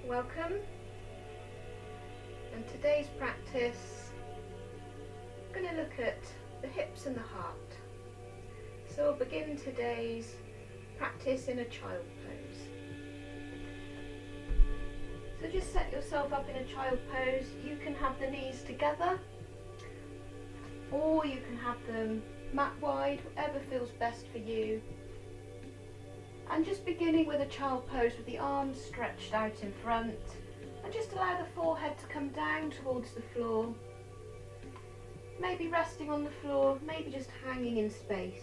Welcome. And today's practice, I'm going to look at the hips and the heart. So we'll begin today's practice in a child pose. So just set yourself up in a child pose. You can have the knees together, or you can have them mat wide, whatever feels best for you. And just beginning with a child pose with the arms stretched out in front, and just allow the forehead to come down towards the floor. Maybe resting on the floor, maybe just hanging in space.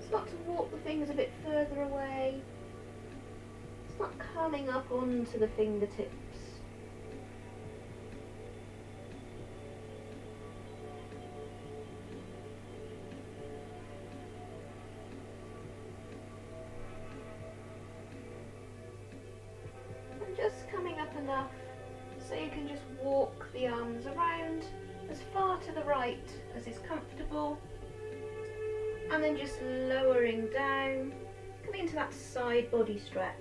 Start to walk the fingers a bit further away. Start coming up onto the fingertips. And just coming up enough so you can just walk the arms around as far to the right as is comfortable. And then just lowering down, coming into that side body stretch.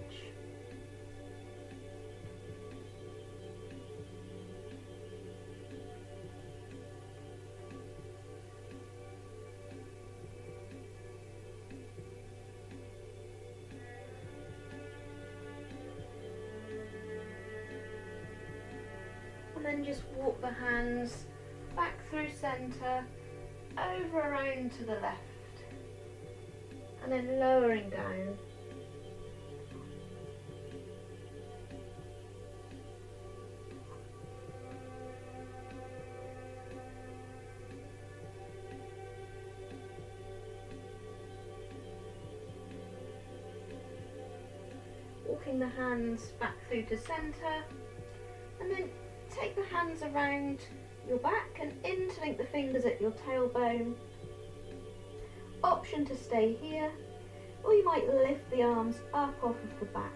And then just walk the hands back through centre, over around to the left. And then lowering down. Walking the hands back through to centre, and then take the hands around your back and interlink the fingers at your tailbone. Option to stay here, or you might lift the arms up off of the back.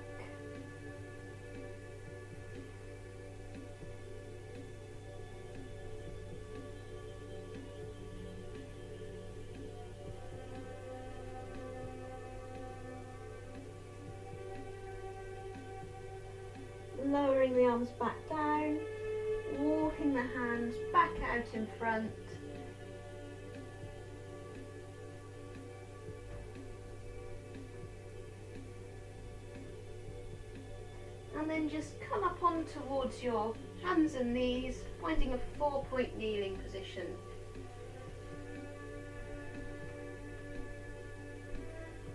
Lowering the arms back down, walking the hands back out in front. And then just come up on towards your hands and knees, finding a 4-point kneeling position.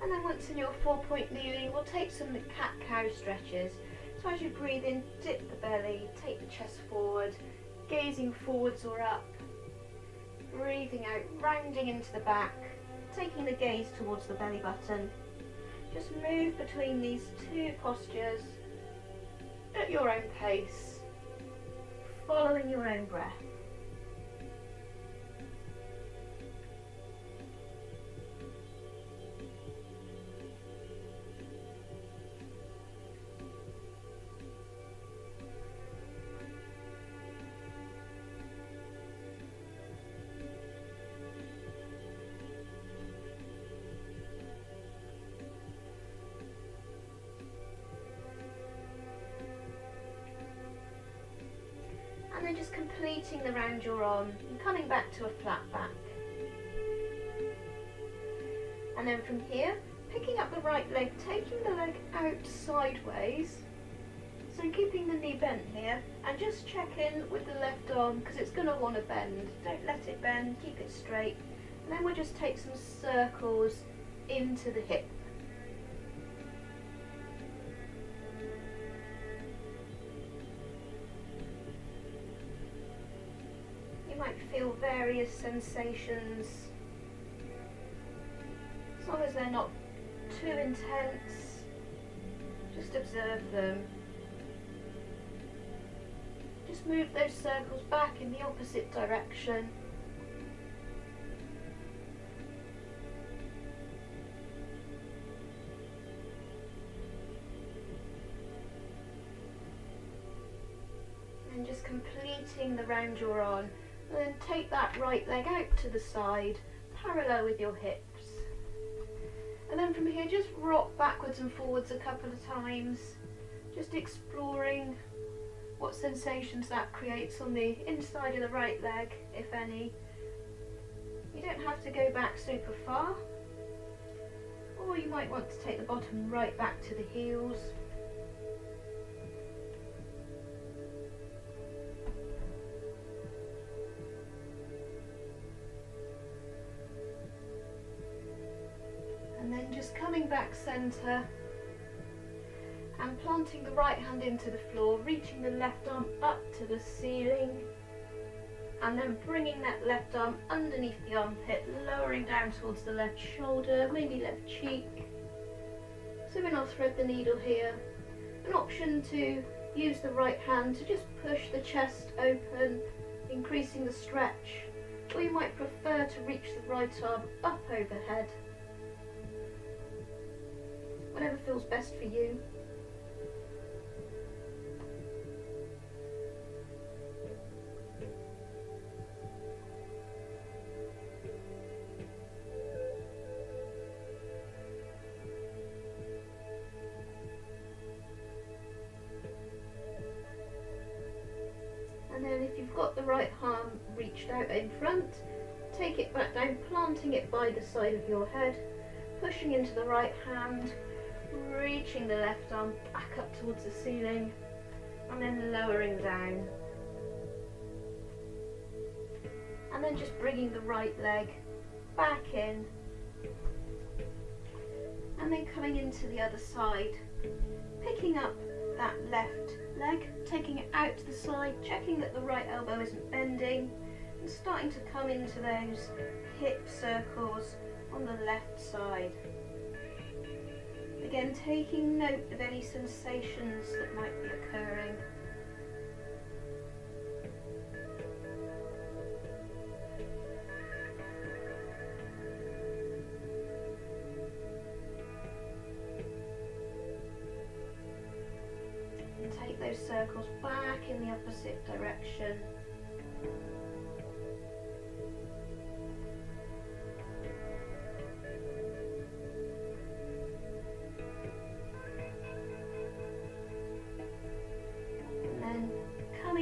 And then once in your 4-point kneeling, we'll take some cat-cow stretches. So as you breathe in, dip the belly, take the chest forward, gazing forwards or up. Breathing out, rounding into the back, taking the gaze towards the belly button. Just move between these two postures at your own pace, following your own breath. And then just completing the round you're on and coming back to a flat back. And then from here, picking up the right leg, taking the leg out sideways. So keeping the knee bent here, and just check in with the left arm because it's going to want to bend. Don't let it bend, keep it straight. And then we'll just take some circles into the hip. You might feel various sensations, as long as they're not too intense, just observe them. Just move those circles back in the opposite direction. completing the round you're on. And then take that right leg out to the side, parallel with your hips. And then from here, just rock backwards and forwards a couple of times, just exploring what sensations that creates on the inside of the right leg, if any. You don't have to go back super far, or you might want to take the bottom right back to the heels. And then just coming back centre and planting the right hand into the floor, reaching the left arm up to the ceiling, and then bringing that left arm underneath the armpit, lowering down towards the left shoulder, maybe left cheek. So then I'll thread the needle here. An option to use the right hand to just push the chest open, increasing the stretch, or you might prefer to reach the right arm up overhead. Whatever feels best for you. And then if you've got the right arm reached out in front, take it back down, planting it by the side of your head, pushing into the right hand, reaching the left arm back up towards the ceiling, and then lowering down. And then just bringing the right leg back in, and then coming into the other side, picking up that left leg, taking it out to the side, checking that the right elbow isn't bending, and starting to come into those hip circles on the left side. Again, taking note of any sensations that might be occurring. And take those circles back in the opposite direction.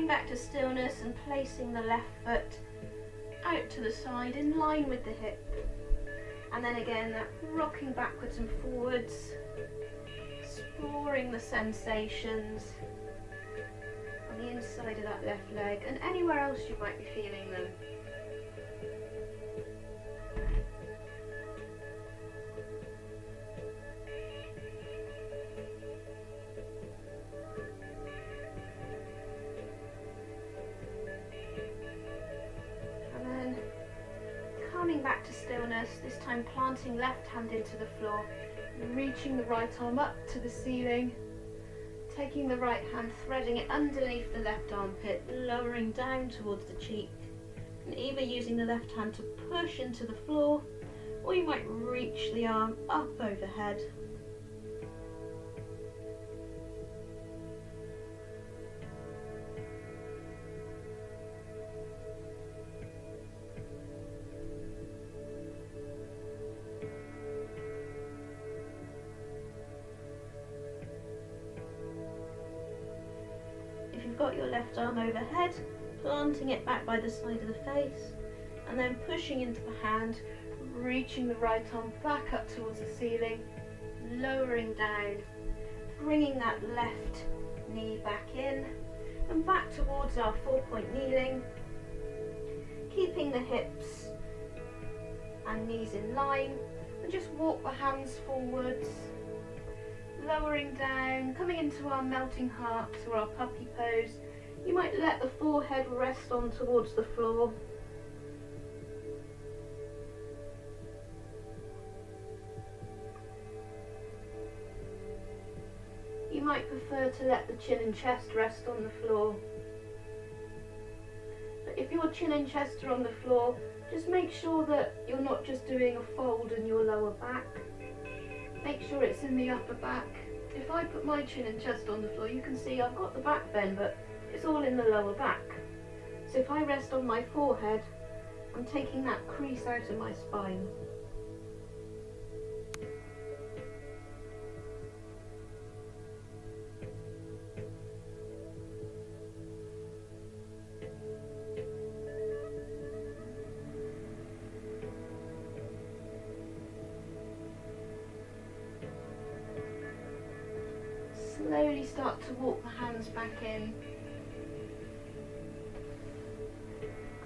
Back to stillness and placing the left foot out to the side in line with the hip, and then again that rocking backwards and forwards, exploring the sensations on the inside of that left leg and anywhere else you might be feeling them. Coming back to stillness, this time planting left hand into the floor, reaching the right arm up to the ceiling, taking the right hand, threading it underneath the left armpit, lowering down towards the cheek, and either using the left hand to push into the floor, or you might reach the arm up overhead. If you've got your left arm overhead, planting it back by the side of the face, and then pushing into the hand, reaching the right arm back up towards the ceiling, lowering down, bringing that left knee back in, and back towards our 4-point kneeling, keeping the hips and knees in line, and just walk the hands forwards, lowering down, coming into our melting heart or our puppy pose. You might let the forehead rest on towards the floor. You might prefer to let the chin and chest rest on the floor. But if your chin and chest are on the floor, just make sure that you're not just doing a fold in your lower back. Make sure it's in the upper back. If I put my chin and chest on the floor, you can see I've got the back bend, but it's all in the lower back. So if I rest on my forehead, I'm taking that crease out of my spine. Slowly start to walk the hands back in.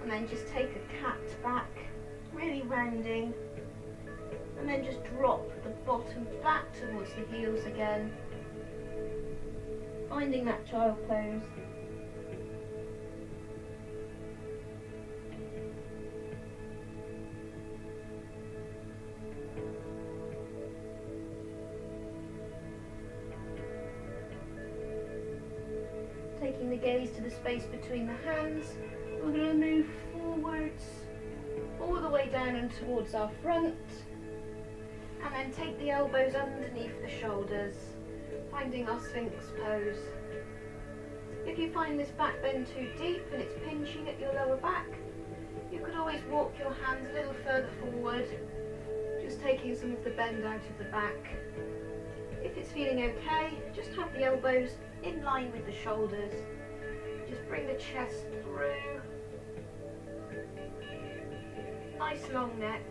And then just take a cat back, really rounding. And then just drop the bottom back towards the heels again. Finding that child pose. Taking the gaze to the space between the hands, we're going to move forwards, all the way down and towards our front, and then take the elbows underneath the shoulders, finding our Sphinx pose. If you find this back bend too deep and it's pinching at your lower back, you could always walk your hands a little further forward, just taking some of the bend out of the back. If it's feeling okay, just have the elbows in line with the shoulders. Just bring the chest through. Nice long neck.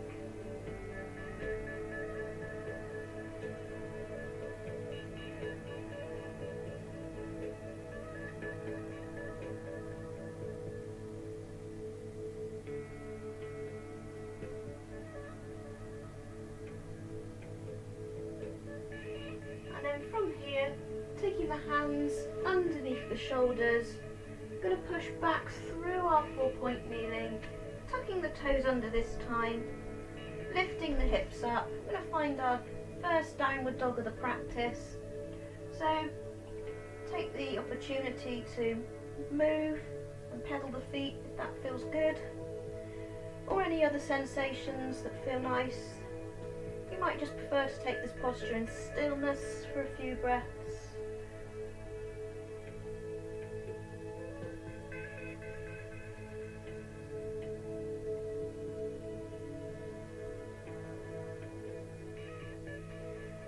And then from here, taking the hands underneath the shoulders, going to push back through our 4-point kneeling, tucking the toes under this time, lifting the hips up. We're going to find our first downward dog of the practice. So take the opportunity to move and pedal the feet if that feels good, or any other sensations that feel nice. You might just prefer to take this posture in stillness for a few breaths.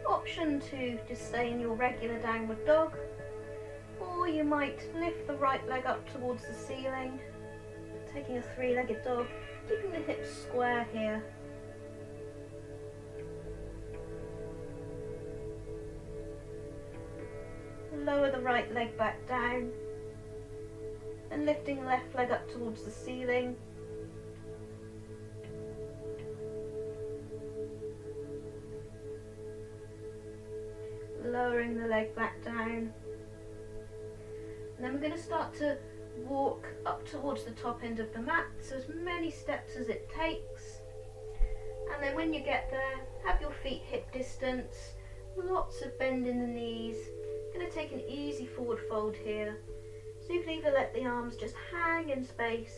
Option to just stay in your regular downward dog, or you might lift the right leg up towards the ceiling, taking a 3-legged dog, keeping the hips square here. Lower the right leg back down and lifting the left leg up towards the ceiling. Lowering the leg back down. And then we're going to start to walk up towards the top end of the mat, so as many steps as it takes. And then when you get there, have your feet hip distance, lots of bend in the knees. Going to take an easy forward fold here, so you can either let the arms just hang in space,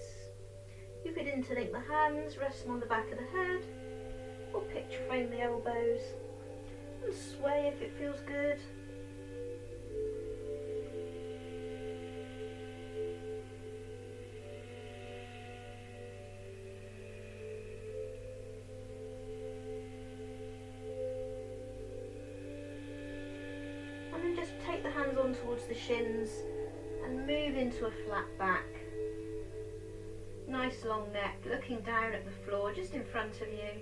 you could interlink the hands, rest them on the back of the head, or picture frame the elbows and sway if it feels good. And then just take the hands on towards the shins and move into a flat back. Nice long neck, looking down at the floor just in front of you.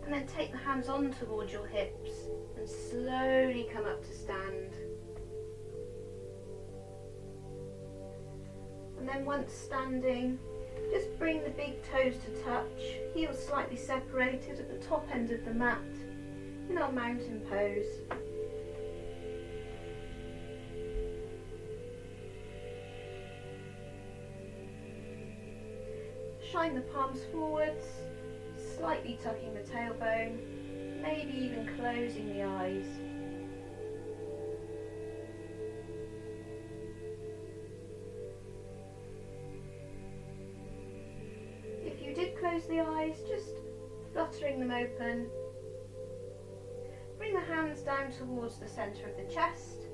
And then take the hands on towards your hips and slowly come up to stand. And then once standing, just bring the big toes to touch, heels slightly separated at the top end of the mat in our mountain pose. Shine the palms forwards, slightly tucking the tailbone, maybe even closing the eyes. If you did close the eyes, just fluttering them open. Bring bring the hands down towards the centre of the chest.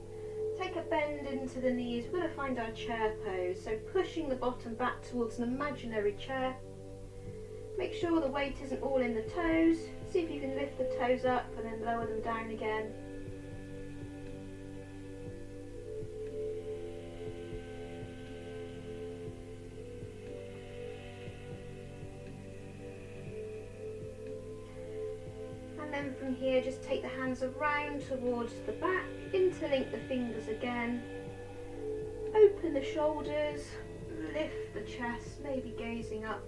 Take a bend into the knees. We're going to find our chair pose. So pushing the bottom back towards an imaginary chair. Make sure the weight isn't all in the toes. See if you can lift the toes up and then lower them down again. And then from here, just take the hands around towards the back, interlink the fingers again, open the shoulders, lift the chest, maybe gazing up,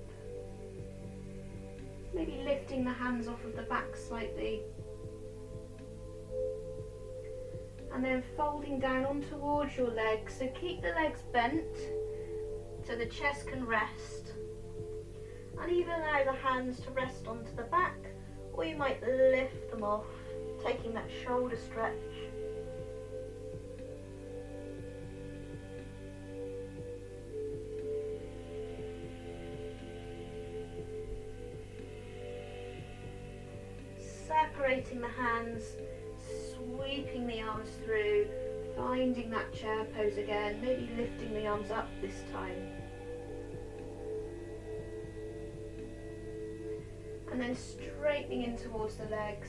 maybe lifting the hands off of the back slightly, and then folding down on towards your legs. So keep the legs bent so the chest can rest, and even allow the hands to rest onto the back, or you might lift them off, taking that shoulder stretch. Separating the hands, sweeping the arms through, finding that chair pose again, maybe lifting the arms up this time. And then straightening in towards the legs,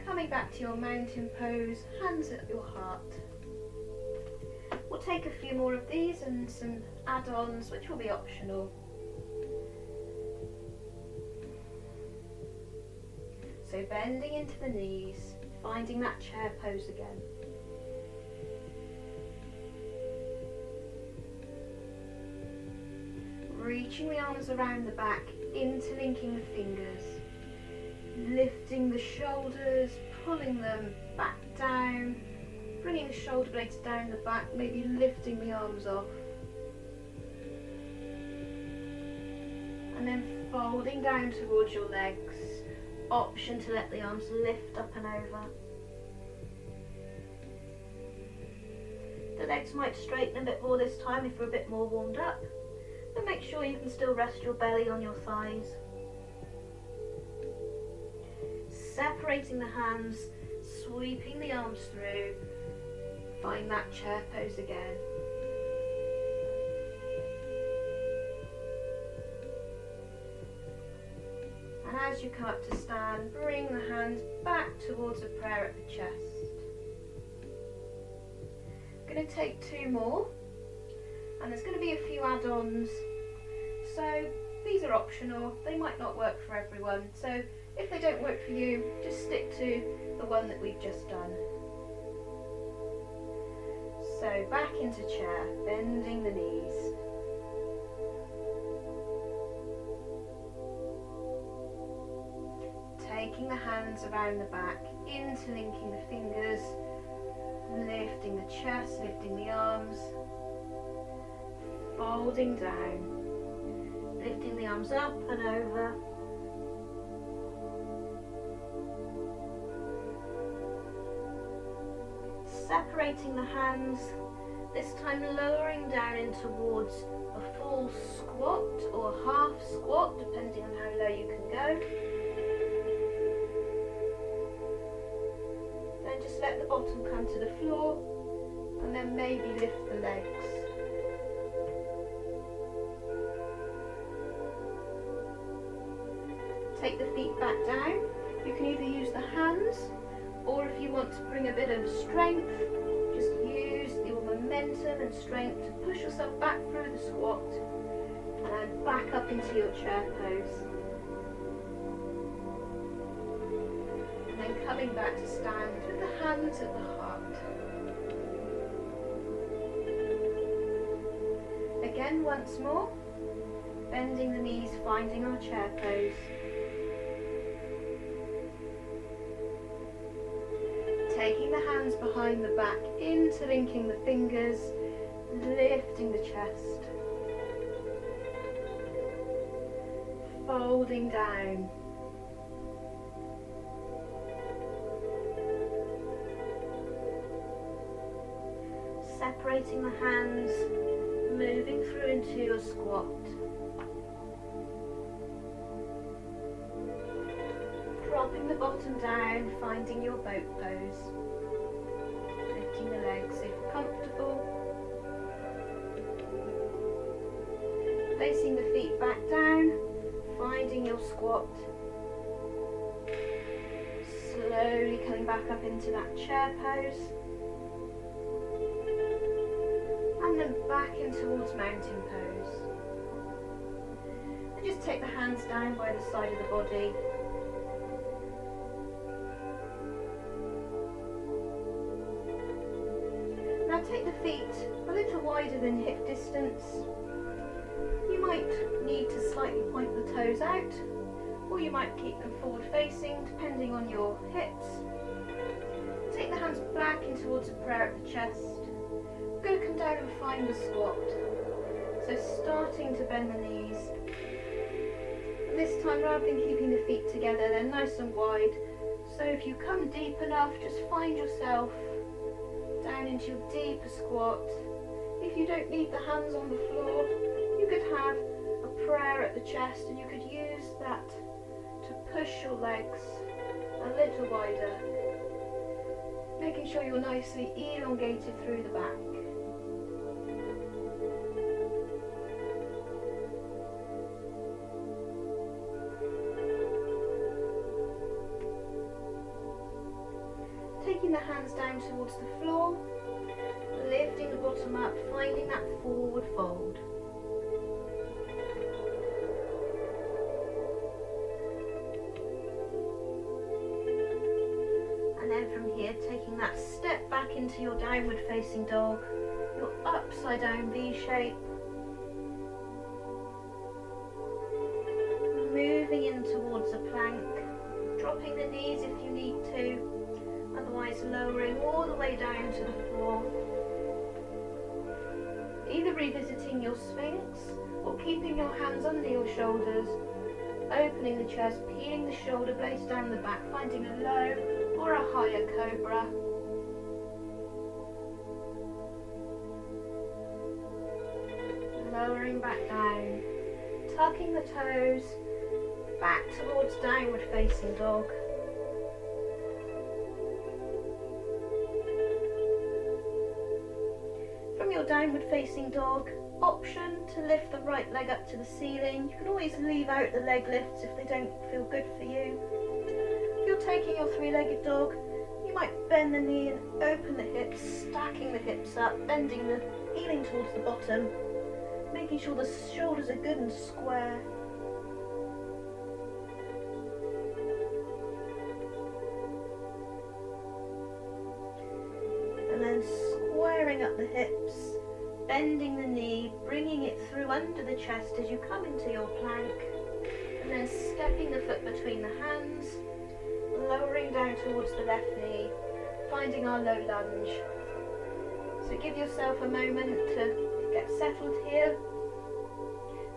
coming back to your mountain pose, hands at your heart. We'll take a few more of these and some add-ons which will be optional. So bending into the knees, finding that chair pose again. Reaching the arms around the back, interlinking the fingers, lifting the shoulders, pulling them back down, bringing the shoulder blades down the back, maybe lifting the arms off. And then folding down towards your legs, option to let the arms lift up and over. The legs might straighten a bit more this time if we're a bit more warmed up, but make sure you can still rest your belly on your thighs. Separating the hands, sweeping the arms through, find that chair pose again. And as you come up to stand, bring the hands back towards a prayer at the chest. I'm going to take two more, and there's going to be a few add-ons. So these are optional, they might not work for everyone. So if they don't work for you, just stick to the one that we've just done. So back into chair, bending the knees. Taking the hands around the back, interlinking the fingers, lifting the chest, lifting the arms, folding down, lifting the arms up and over. Separating the hands, this time lowering down in towards a full squat or half squat, depending on how low you can go. Then just let the bottom come to the floor, and then maybe lift the legs. Take the feet back down. You can either use the hands, or if you want to bring a bit of strength, just use your momentum and strength to push yourself back through the squat and then back up into your chair pose. And then coming back to stand with the hands at the heart. Again, once more, bending the knees, finding our chair pose. Taking the hands behind the back, interlinking the fingers, lifting the chest, folding down, separating the hands, moving through into your squat, Dropping the bottom down, finding your boat pose. Lifting the legs if comfortable. Placing the feet back down, finding your squat. Slowly coming back up into that chair pose. And then back in towards mountain pose. And just take the hands down by the side of the body. Now take the feet a little wider than hip distance. You might need to slightly point the toes out, or you might keep them forward facing depending on your hips. Take the hands back in towards a prayer at the chest. We're going to come down and find the squat. So starting to bend the knees. And this time, rather than keeping the feet together, they're nice and wide. So if you come deep enough, just find yourself down into your deeper squat. If you don't need the hands on the floor, you could have a prayer at the chest, and you could use that to push your legs a little wider, making sure you're nicely elongated through the back. Taking the hands down towards the floor, lifting the bottom up, finding that forward fold. And then from here, taking that step back into your downward facing dog, your upside down V shape. Moving in towards a plank, dropping the knees if you need to. Otherwise lowering all the way down to the floor. Either revisiting your Sphinx or keeping your hands under your shoulders, opening the chest, peeling the shoulder blades down the back, finding a low or a higher cobra. Lowering back down, tucking the toes back towards downward facing dog. Your downward facing dog, option to lift the right leg up to the ceiling. You can always leave out the leg lifts if they don't feel good for you. If you're taking your three-legged dog, you might bend the knee and open the hips, stacking the hips up, bending the heeling towards the bottom, making sure the shoulders are good and square. And then squaring up the hips, bending the knee, bringing it through under the chest as you come into your plank, and then stepping the foot between the hands, lowering down towards the left knee, finding our low lunge. So give yourself a moment to get settled here,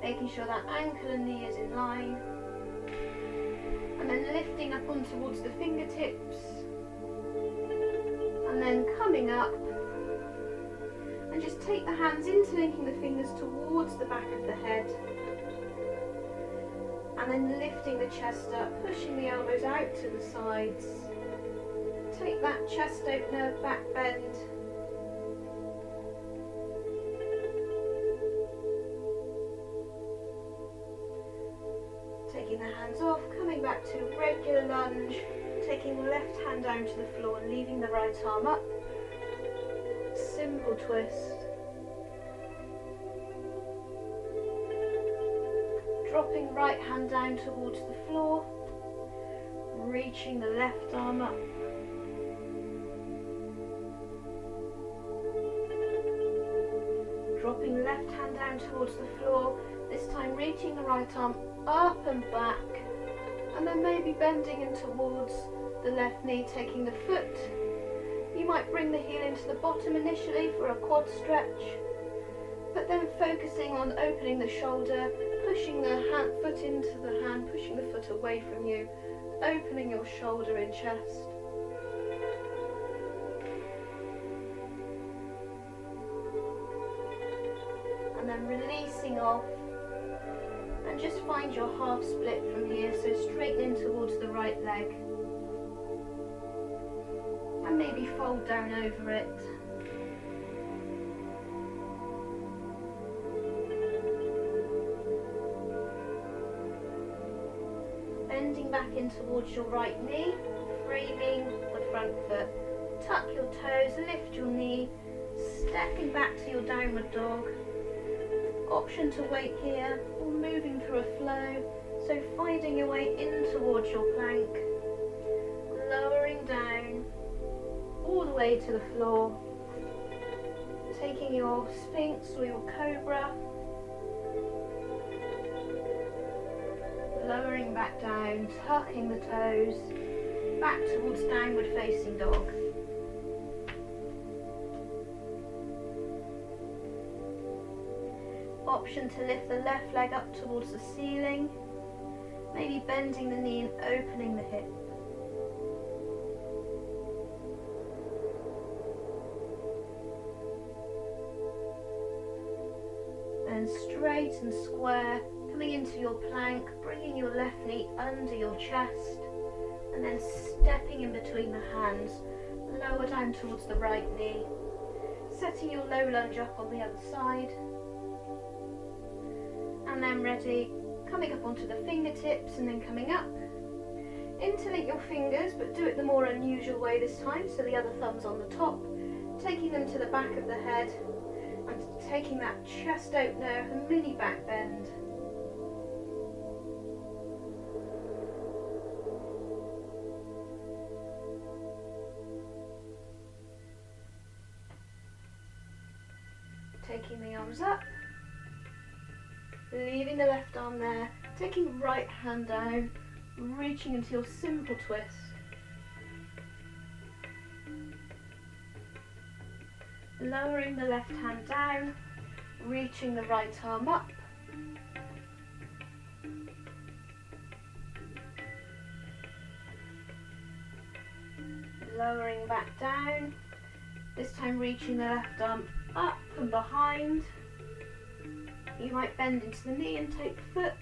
making sure that ankle and knee is in line, and then lifting up on towards the fingertips, and then coming up, and just take the hands, interlinking the fingers towards the back of the head, and then lifting the chest up, pushing the elbows out to the sides. Take that chest opener, back bend. Taking the hands off, coming back to regular lunge, taking the left hand down to the floor and leaving the right arm up. Simple twist. Dropping right hand down towards the floor, reaching the left arm up. Dropping left hand down towards the floor, this time reaching the right arm up and back, and then maybe bending in towards the left knee, taking the foot. You might bring the heel into the bottom initially for a quad stretch, but then focusing on opening the shoulder, pushing the foot into the hand, pushing the foot away from you, opening your shoulder and chest. And then releasing off And just find your half split from here, so straighten in towards the right leg. And maybe fold down over it. Bending back in towards your right knee, framing the front foot. Tuck your toes, lift your knee, stepping back to your downward dog. Option to wait here or moving through a flow, so finding your way in towards your plank, lowering down all the way to the floor, taking your Sphinx or your Cobra, lowering back down, tucking the toes, back towards downward facing dog. Option to lift the left leg up towards the ceiling, maybe bending the knee and opening the hip. Then straight and square, coming into your plank, bringing your left knee under your chest, and then stepping in between the hands, lower down towards the right knee, setting your low lunge up on the other side. And then ready, coming up onto the fingertips and then coming up. Interlink your fingers, but do it the more unusual way this time, so the other thumb's on the top, taking them to the back of the head and taking that chest opener, a mini back bend. Taking the arms up. Leaving the left arm there, taking right hand down, reaching into your simple twist. Lowering the left hand down, reaching the right arm up. Lowering back down, this time reaching the left arm up and behind. You might bend into the knee and take the foot,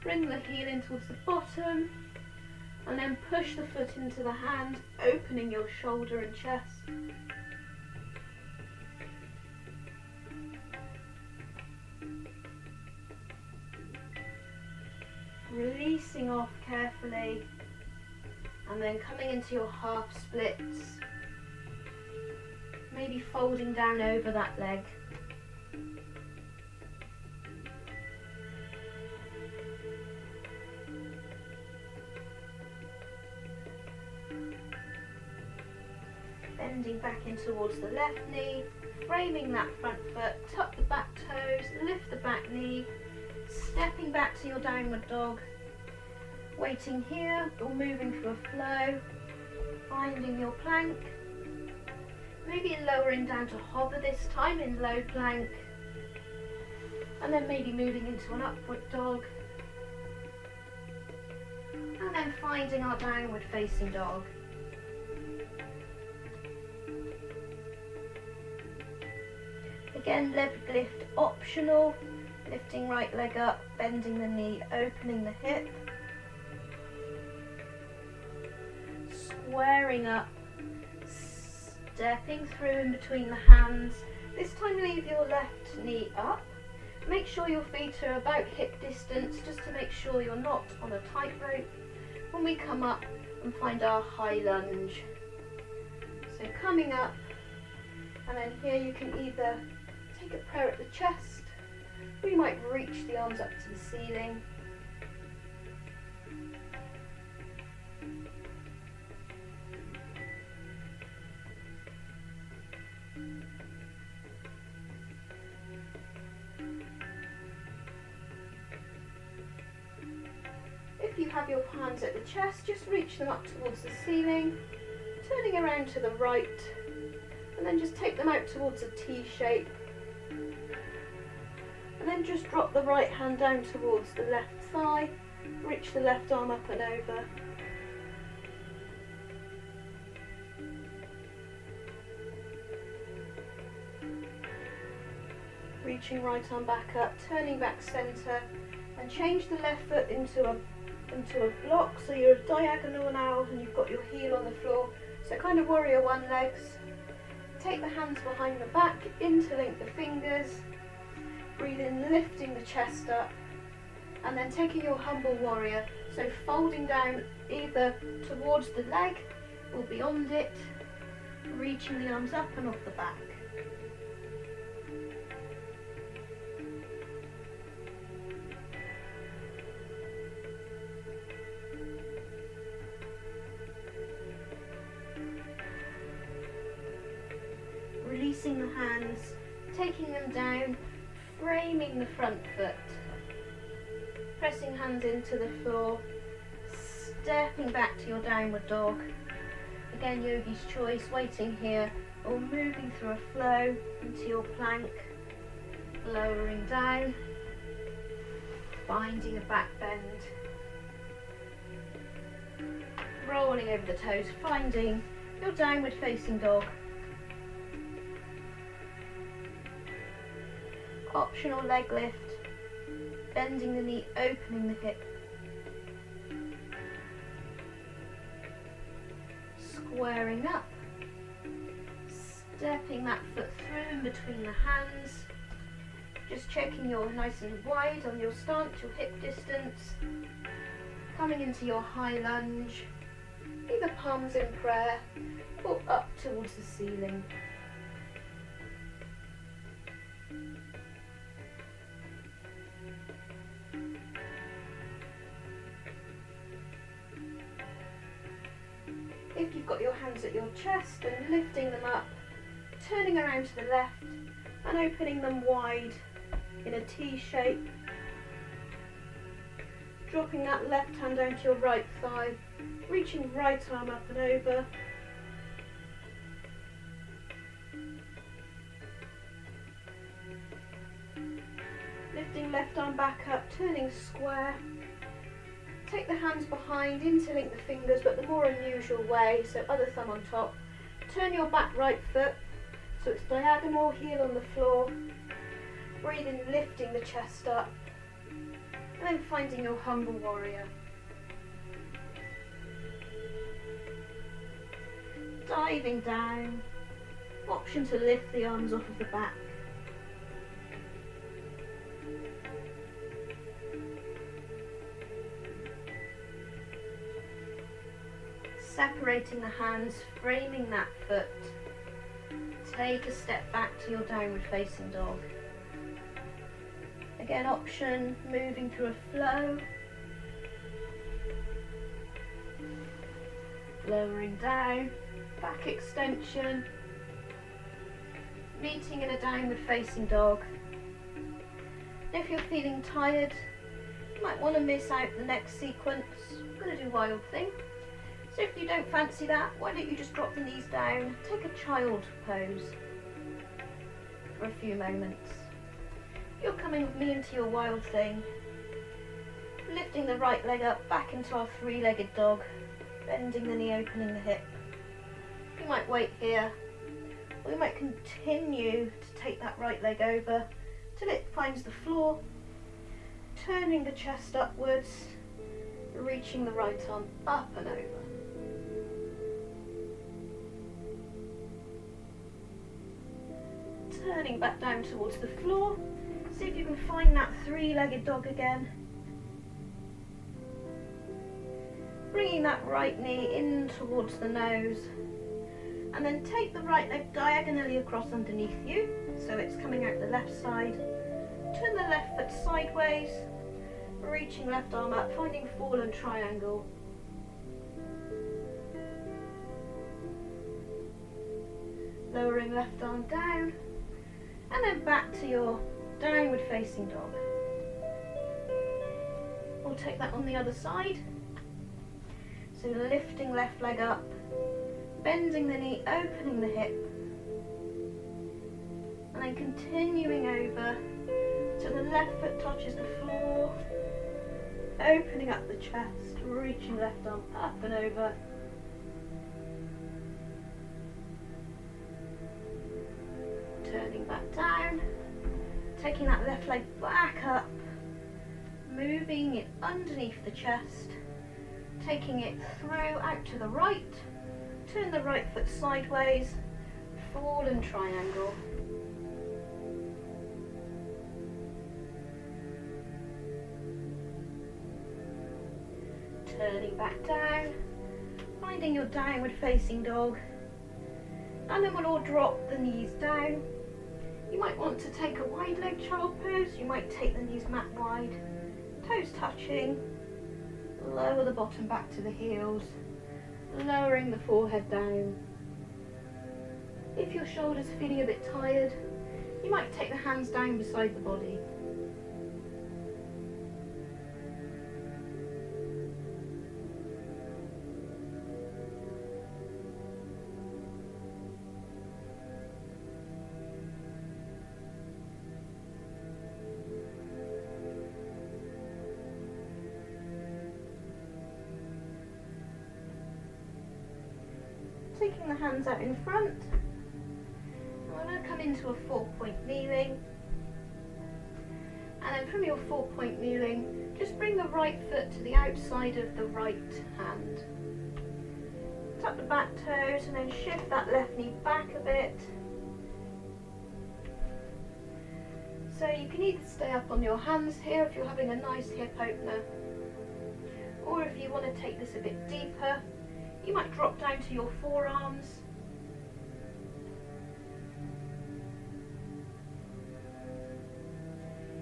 bring the heel in towards the bottom, and then push the foot into the hand, opening your shoulder and chest. Releasing off carefully, and then coming into your half splits, maybe folding down over that leg. Bending back in towards the left knee, framing that front foot, tuck the back toes, lift the back knee, stepping back to your downward dog, waiting here or moving through a flow, finding your plank, maybe lowering down to hover this time in low plank, and then maybe moving into an upward dog, and then finding our downward facing dog. Again, leg lift optional, lifting right leg up, bending the knee, opening the hip, squaring up, stepping through in between the hands. This time leave your left knee up. Make sure your feet are about hip distance, just to make sure you're not on a tightrope when we come up and find our high lunge. So coming up, and then here you can either take a prayer at the chest, or you might reach the arms up to the ceiling. If you have your hands at the chest, just reach them up towards the ceiling, turning around to the right, and then just take them out towards a T shape. And then just drop the right hand down towards the left thigh, reach the left arm up and over. Reaching right arm back up, turning back centre, And change the left foot into a block, so you're diagonal now and you've got your heel on the floor. So kind of warrior one legs. Take the hands behind the back, interlink the fingers, breathe in, lifting the chest up, and then taking your humble warrior, so folding down either towards the leg or beyond it, reaching the arms up and off the back. Releasing the hands, taking them down, framing the front foot, pressing hands into the floor, stepping back to your downward dog. Again, yogi's choice, waiting here or moving through a flow into your plank, lowering down, finding a back bend, rolling over the toes, finding your downward facing dog. Optional leg lift, bending the knee, opening the hip. Squaring up, stepping that foot through in between the hands, just checking you're nice and wide on your stance, your hip distance, coming into your high lunge, either palms in prayer or up towards the ceiling. If you've got your hands at your chest and lifting them up, turning around to the left and opening them wide in a T shape, dropping that left hand down to your right thigh, reaching right arm up and over, lifting left arm back up, turning square. Take the hands behind, interlink the fingers, but the more unusual way, so other thumb on top. Turn your back right foot, so it's diagonal, heel on the floor. Breathe in, lifting the chest up, and then finding your humble warrior. Diving down, option to lift the arms off of the back. Separating the hands, framing that foot. Take a step back to your downward facing dog. Again, option, moving through a flow. Lowering down, back extension. Meeting in a downward facing dog. If you're feeling tired, you might want to miss out the next sequence. I'm going to do wild thing. So if you don't fancy that, why don't you just drop the knees down, take a child pose for a few moments. You're coming with me into your wild thing, lifting the right leg up back into our three-legged dog, bending the knee, opening the hip. You might wait here, or you might continue to take that right leg over till it finds the floor, turning the chest upwards, reaching the right arm up and over. Turning back down towards the floor. See if you can find that three-legged dog again. Bringing that right knee in towards the nose. And then take the right leg diagonally across underneath you, so it's coming out the left side. Turn the left foot sideways, reaching left arm up, finding fallen triangle. Lowering left arm down. And then back to your downward facing dog. We'll take that on the other side. So lifting left leg up, bending the knee, opening the hip, and then continuing over till the left foot touches the floor, opening up the chest, reaching left arm up and over. Turning back down, taking that left leg back up, moving it underneath the chest, taking it through out to the right, turn the right foot sideways, fallen triangle. Turning back down, finding your downward facing dog, and then we'll all drop the knees down. You might want to take a wide leg child pose, you might take the knees mat wide, toes touching, lower the bottom back to the heels, lowering the forehead down. If your shoulders are feeling a bit tired, you might take the hands down beside the body. Taking the hands out in front, we're going to come into a 4-point kneeling, and then from your 4-point kneeling, just bring the right foot to the outside of the right hand. Tuck the back toes and then shift that left knee back a bit. So you can either stay up on your hands here if you're having a nice hip opener, or if you want to take this a bit deeper, you might drop down to your forearms.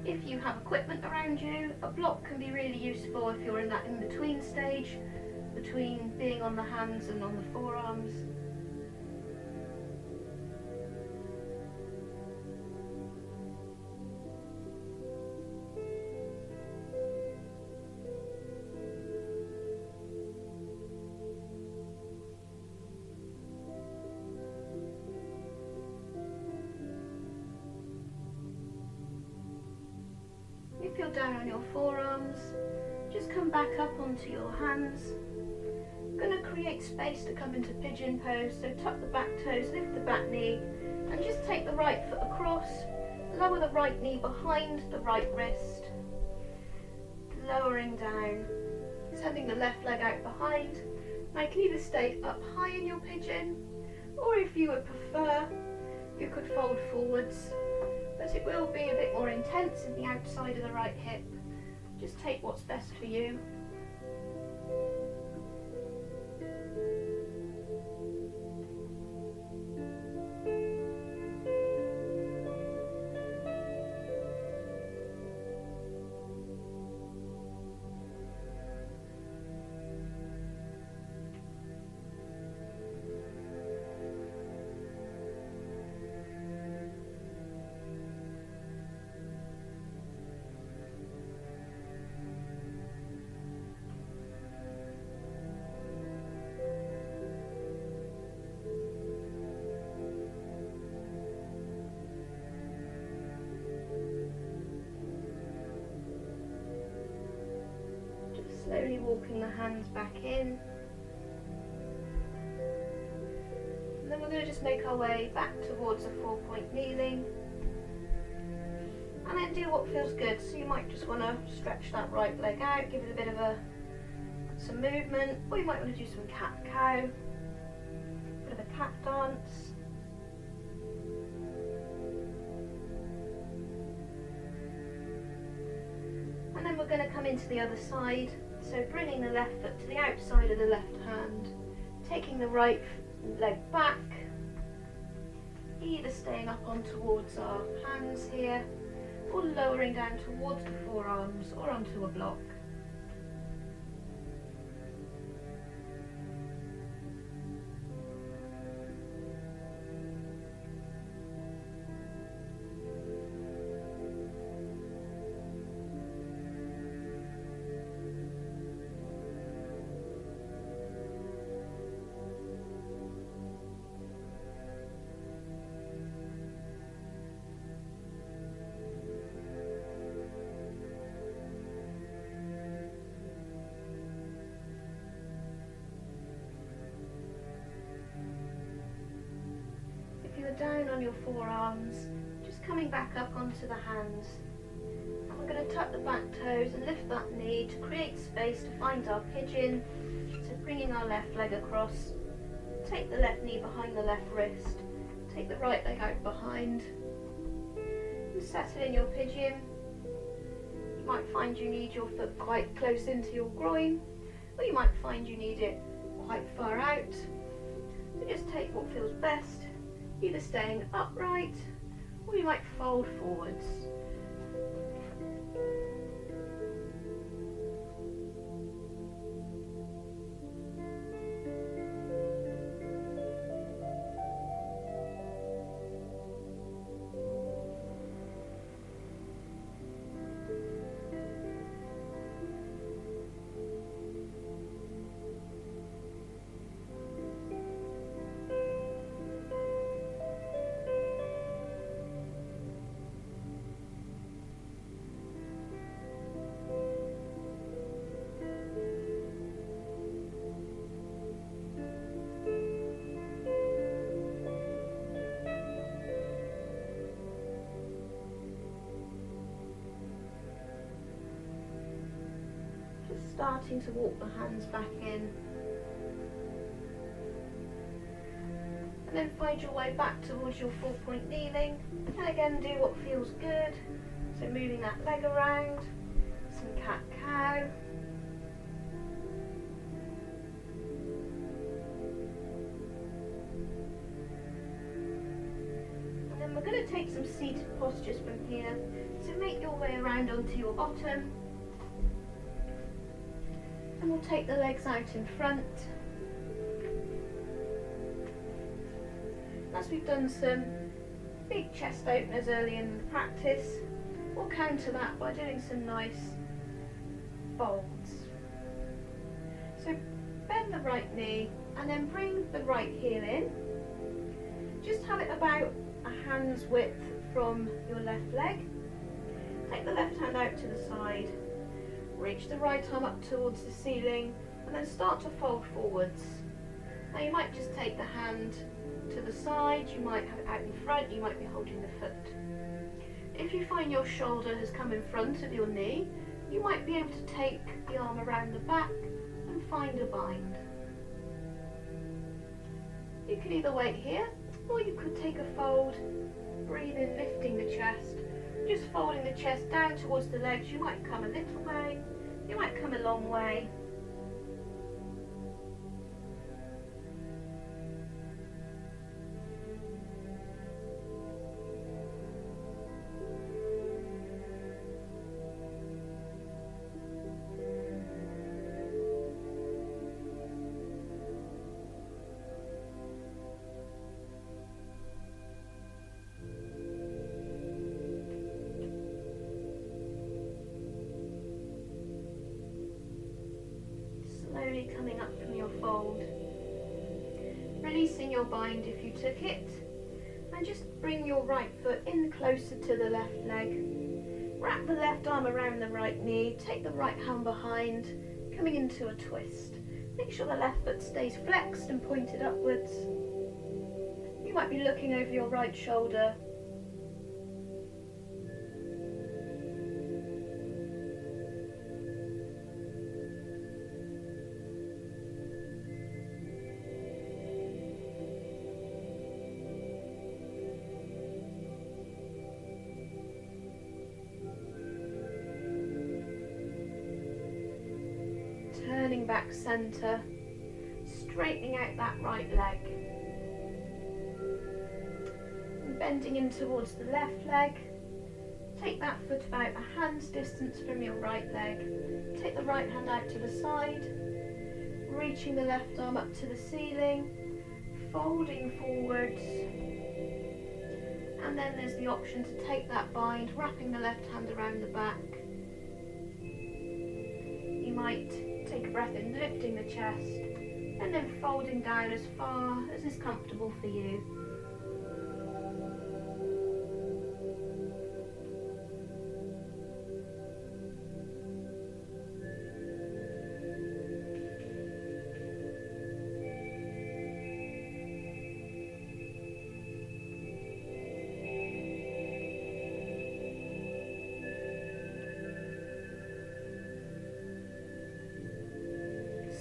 If you have equipment around you, a block can be really useful if you're in that in-between stage, between being on the hands and on the forearms. If you're down on your forearms, just come back up onto your hands. I'm going to create space to come into pigeon pose, so tuck the back toes, lift the back knee, and just take the right foot across, lower the right knee behind the right wrist, lowering down, sending the left leg out behind. Now you can either stay up high in your pigeon, or if you would prefer, you could fold forwards, but it will be a bit more intense in the outside of the right hip. Just take what's best for you. Slowly walking the hands back in. And then we're going to just make our way back towards a 4-point kneeling. And then do what feels good. So you might just want to stretch that right leg out, give it a bit of some movement, or you might want to do some cat-cow, bit of a cat dance. And then we're going to come into the other side. So bringing the left foot to the outside of the left hand, taking the right leg back, either staying up on towards our hands here, or lowering down towards the forearms or onto a block. Down on your forearms, just coming back up onto the hands, and we're going to tuck the back toes and lift that knee to create space to find our pigeon. So bringing our left leg across, take the left knee behind the left wrist, take the right leg out behind, and settle in your pigeon. You might find you need your foot quite close into your groin, or you might find you need it quite far out. So just take what feels best, either staying upright, or you might fold forwards. Starting to walk the hands back in, and then find your way back towards your 4-point kneeling, and again do what feels good. So moving that leg around, some cat-cow, and then we're going to take some seated postures from here. So make your way around onto your bottom. And we'll take the legs out in front. As we've done some big chest openers early in the practice, we'll counter that by doing some nice folds. So bend the right knee and then bring the right heel in. Just have it about a hand's width from your left leg. Take the left hand out to the side. Reach the right arm up towards the ceiling and then start to fold forwards. Now you might just take the hand to the side, you might have it out in front, you might be holding the foot. If you find your shoulder has come in front of your knee, you might be able to take the arm around the back and find a bind. You can either wait here or you could take a fold, breathe in, lifting the chest. Just folding the chest down towards the legs. You might come a little way, you might come a long way. Slowly coming up from your fold, releasing your bind if you took it, and just bring your right foot in closer to the left leg. Wrap the left arm around the right knee, take the right hand behind, coming into a twist. Make sure the left foot stays flexed and pointed upwards. You might be looking over your right shoulder. Turning back centre, straightening out that right leg, and bending in towards the left leg. Take that foot about a hand's distance from your right leg. Take the right hand out to the side, reaching the left arm up to the ceiling, folding forwards, and then there's the option to take that bind, wrapping the left hand around the back. You might take a breath in, lifting the chest, and then folding down as far as is comfortable for you.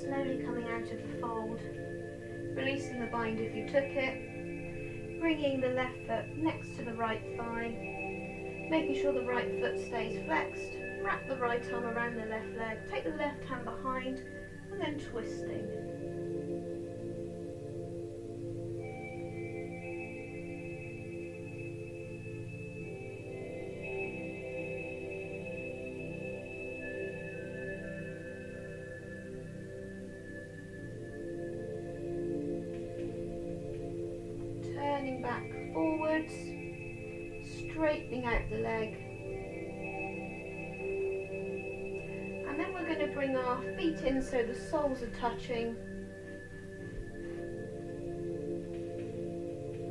slowly coming out of the fold, releasing the bind if you took it, bringing the left foot next to the right thigh, making sure the right foot stays flexed, wrap the right arm around the left leg, take the left hand behind, and then twisting. Turning back forwards, straightening out the leg. And then we're going to bring our feet in so the soles are touching.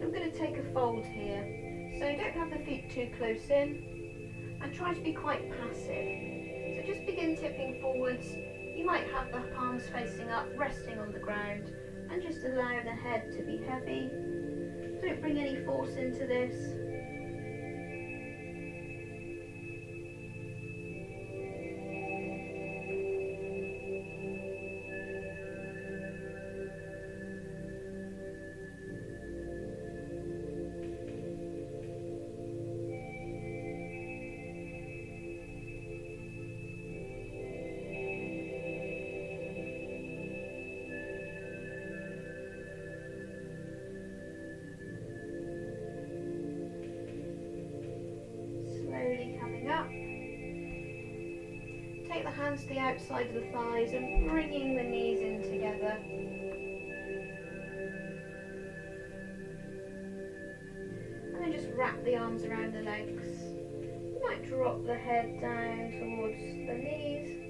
I'm going to take a fold here. So don't have the feet too close in and try to be quite passive. So just begin tipping forwards. You might have the palms facing up, resting on the ground, and just allow the head to be heavy. Don't bring any force into this. Up. Take the hands to the outside of the thighs and bringing the knees in together. And then just wrap the arms around the legs. You might drop the head down towards the knees.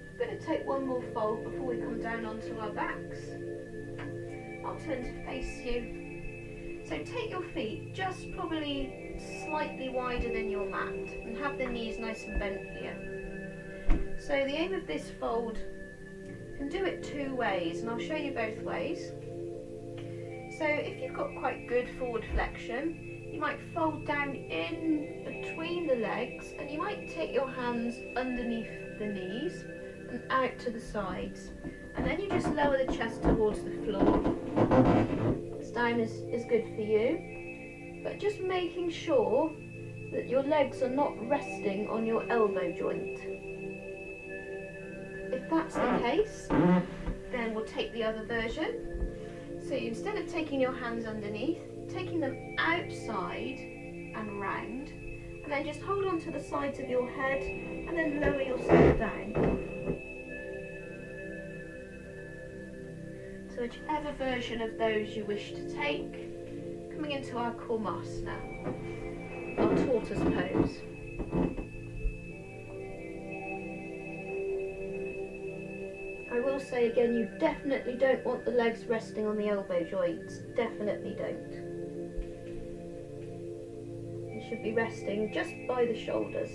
I'm going to take one more fold before we come down onto our backs. I'll turn to face you. So take your feet just probably slightly wider than your mat and have the knees nice and bent here. So the aim of this fold, you can do it two ways, and I'll show you both ways. So if you've got quite good forward flexion, you might fold down in between the legs and you might take your hands underneath the knees and out to the sides, and then you just lower the chest towards the floor. This down is good for you, but just making sure that your legs are not resting on your elbow joint. If that's the case, then we'll take the other version. So instead of taking your hands underneath, taking them outside and round, and then just hold on to the sides of your head and then lower yourself down. So whichever version of those you wish to take, coming into our Kormasana, our tortoise pose. I will say again, you definitely don't want the legs resting on the elbow joints, definitely don't. You should be resting just by the shoulders.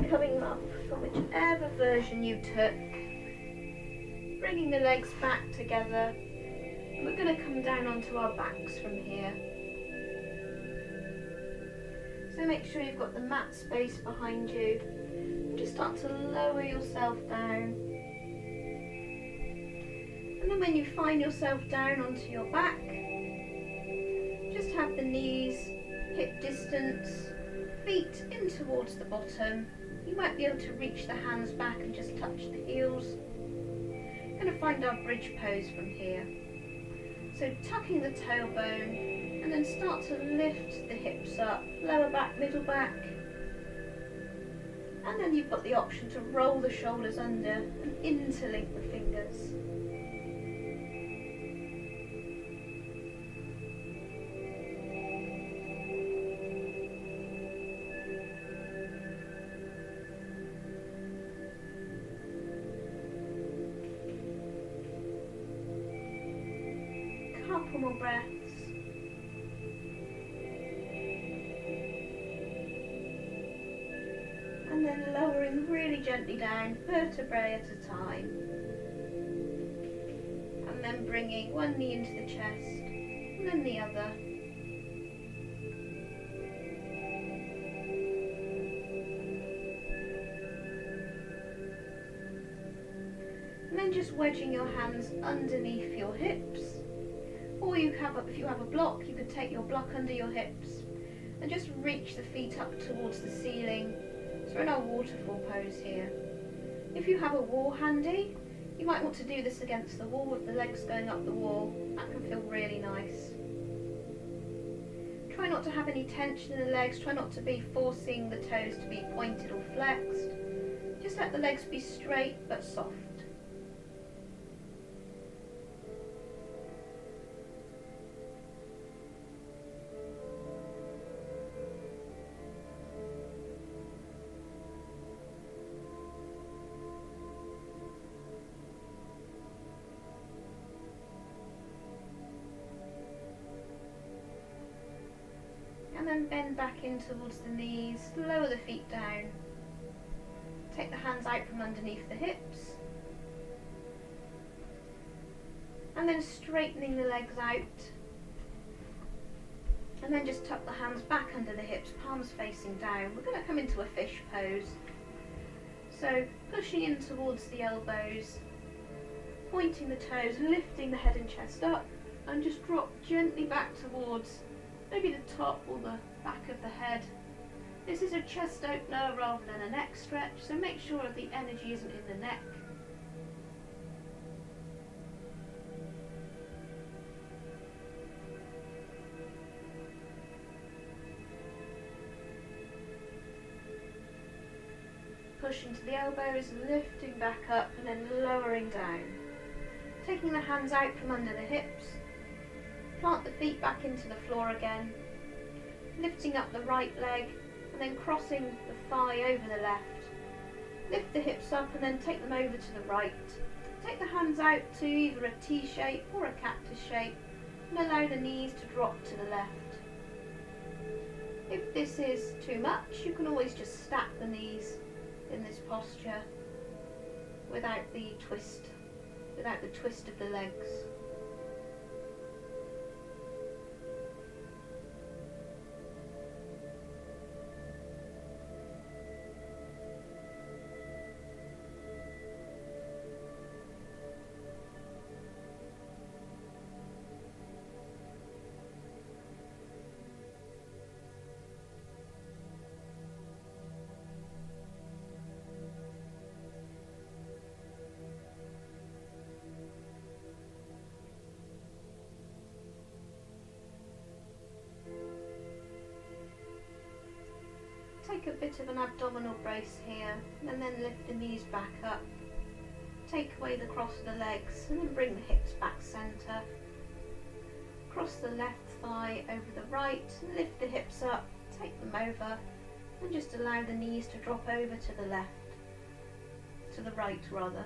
Coming up from whichever version you took, bringing the legs back together, and we're going to come down onto our backs from here. So make sure you've got the mat space behind you, and just start to lower yourself down. And then when you find yourself down onto your back, just have the knees hip distance, feet in towards the bottom. You might be able to reach the hands back and just touch the heels. We're going to find our bridge pose from here. So tucking the tailbone and then start to lift the hips up, lower back, middle back. And then you've got the option to roll the shoulders under and interlink the fingers. couple more breaths. And then lowering really gently down, vertebrae at a time. And then bringing one knee into the chest, and then the other. And then just wedging your hands underneath your hips. Or if you have a block, you could take your block under your hips and just reach the feet up towards the ceiling. So we're in our waterfall pose here. If you have a wall handy, you might want to do this against the wall with the legs going up the wall. That can feel really nice. Try not to have any tension in the legs. Try not to be forcing the toes to be pointed or flexed. Just let the legs be straight but soft. And then bend back in towards the knees, lower the feet down. Take the hands out from underneath the hips. And then straightening the legs out. And then just tuck the hands back under the hips, palms facing down. We're going to come into a fish pose. So pushing in towards the elbows, pointing the toes, lifting the head and chest up, and just drop gently back towards maybe the top or the back of the head. This is a chest opener rather than a neck stretch, so make sure the energy isn't in the neck. Pushing to the elbows, lifting back up and then lowering down. Taking the hands out from under the hips. Plant the feet back into the floor again, lifting up the right leg and then crossing the thigh over the left. Lift the hips up and then take them over to the right. Take the hands out to either a T shape or a cactus shape and allow the knees to drop to the left. If this is too much, you can always just stack the knees in this posture without the twist of the legs. Take a bit of an abdominal brace here and then lift the knees back up. Take away the cross of the legs and then bring the hips back centre. Cross the left thigh over the right, lift the hips up, take them over and just allow the knees to drop over to the left, to the right rather.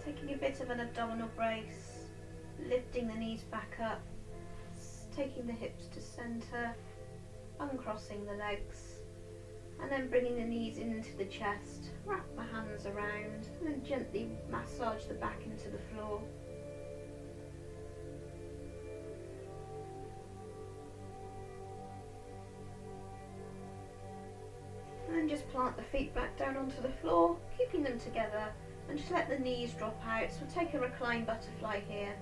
Taking a bit of an abdominal brace, lifting the knees back up, taking the hips to centre, uncrossing the legs, and then bringing the knees into the chest. Wrap the hands around and then gently massage the back into the floor. And then just plant the feet back down onto the floor, keeping them together, and just let the knees drop out. So take a reclined butterfly here.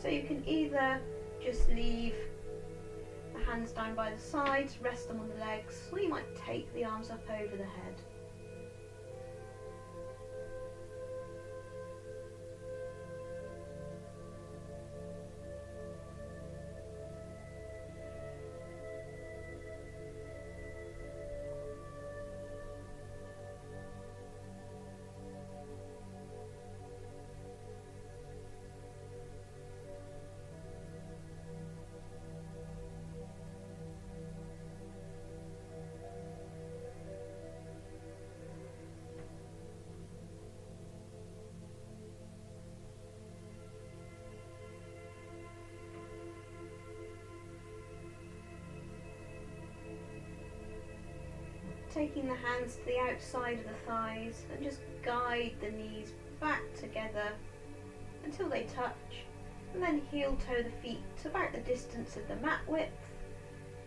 So you can either just leave The hands down by the sides, rest them on the legs, or you might take the arms up over the head. Taking the hands to the outside of the thighs and just guide the knees back together until they touch, and then heel toe the feet to about the distance of the mat width,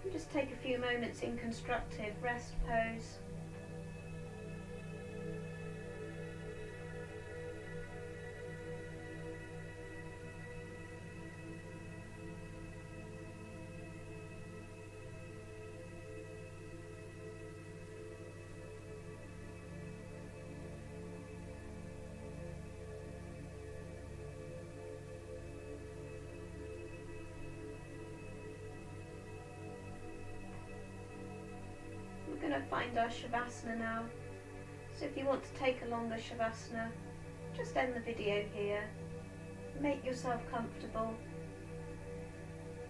and just take a few moments in constructive rest pose. We're going to find our Shavasana now, so if you want to take a longer Shavasana, just end the video here, make yourself comfortable.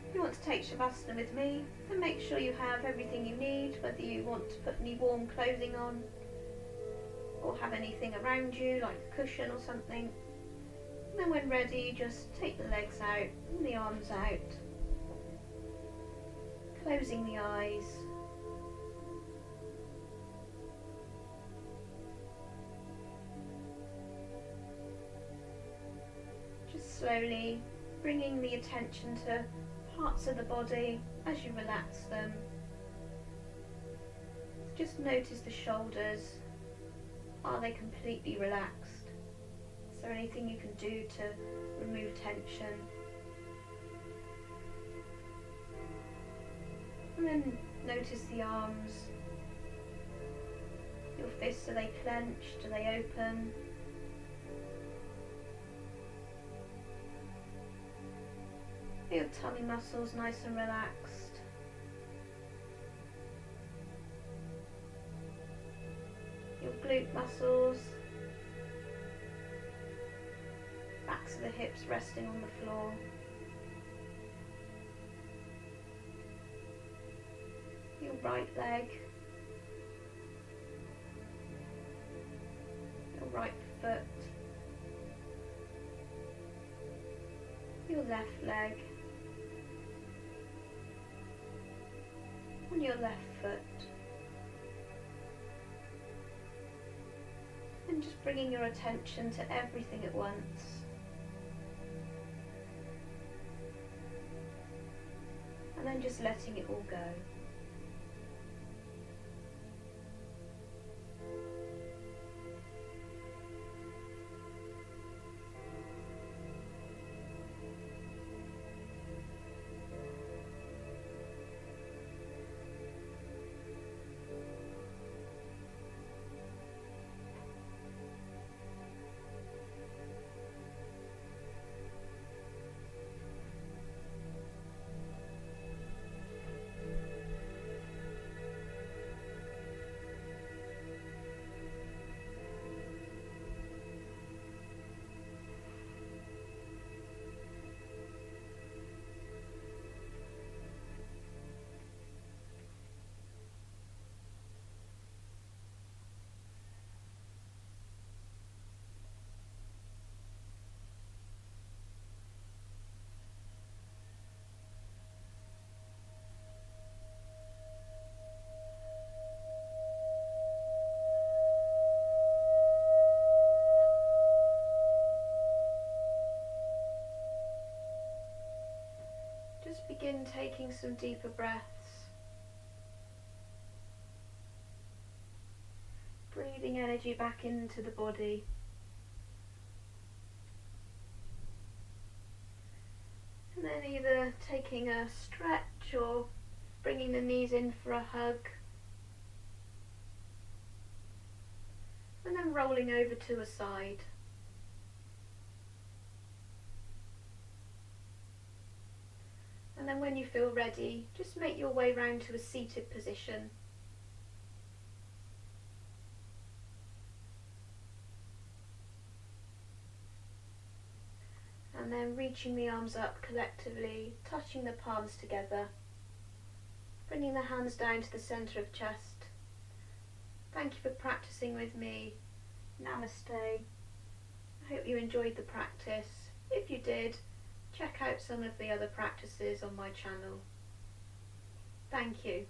If you want to take Shavasana with me, then make sure you have everything you need, whether you want to put any warm clothing on or have anything around you like a cushion or something. And then when ready, just take the legs out and the arms out, closing the eyes. Just slowly bringing the attention to parts of the body as you relax them. Just notice the shoulders. Are they completely relaxed? Is there anything you can do to remove tension? And then notice the arms. Your fists, are they clenched? Are they open? Your tummy muscles nice and relaxed. Your glute muscles. Backs of the hips resting on the floor. Your right leg. Your right foot. Your left leg. And your left foot. And just bringing your attention to everything at once. And then just letting it all go. Just begin taking some deeper breaths. Breathing energy back into the body. And then either taking a stretch or bringing the knees in for a hug. And then rolling over to a side. And then when you feel ready, just make your way round to a seated position. And then reaching the arms up collectively, touching the palms together, bringing the hands down to the centre of chest. Thank you for practicing with me. Namaste. I hope you enjoyed the practice. If you did, check out some of the other practices on my channel. Thank you.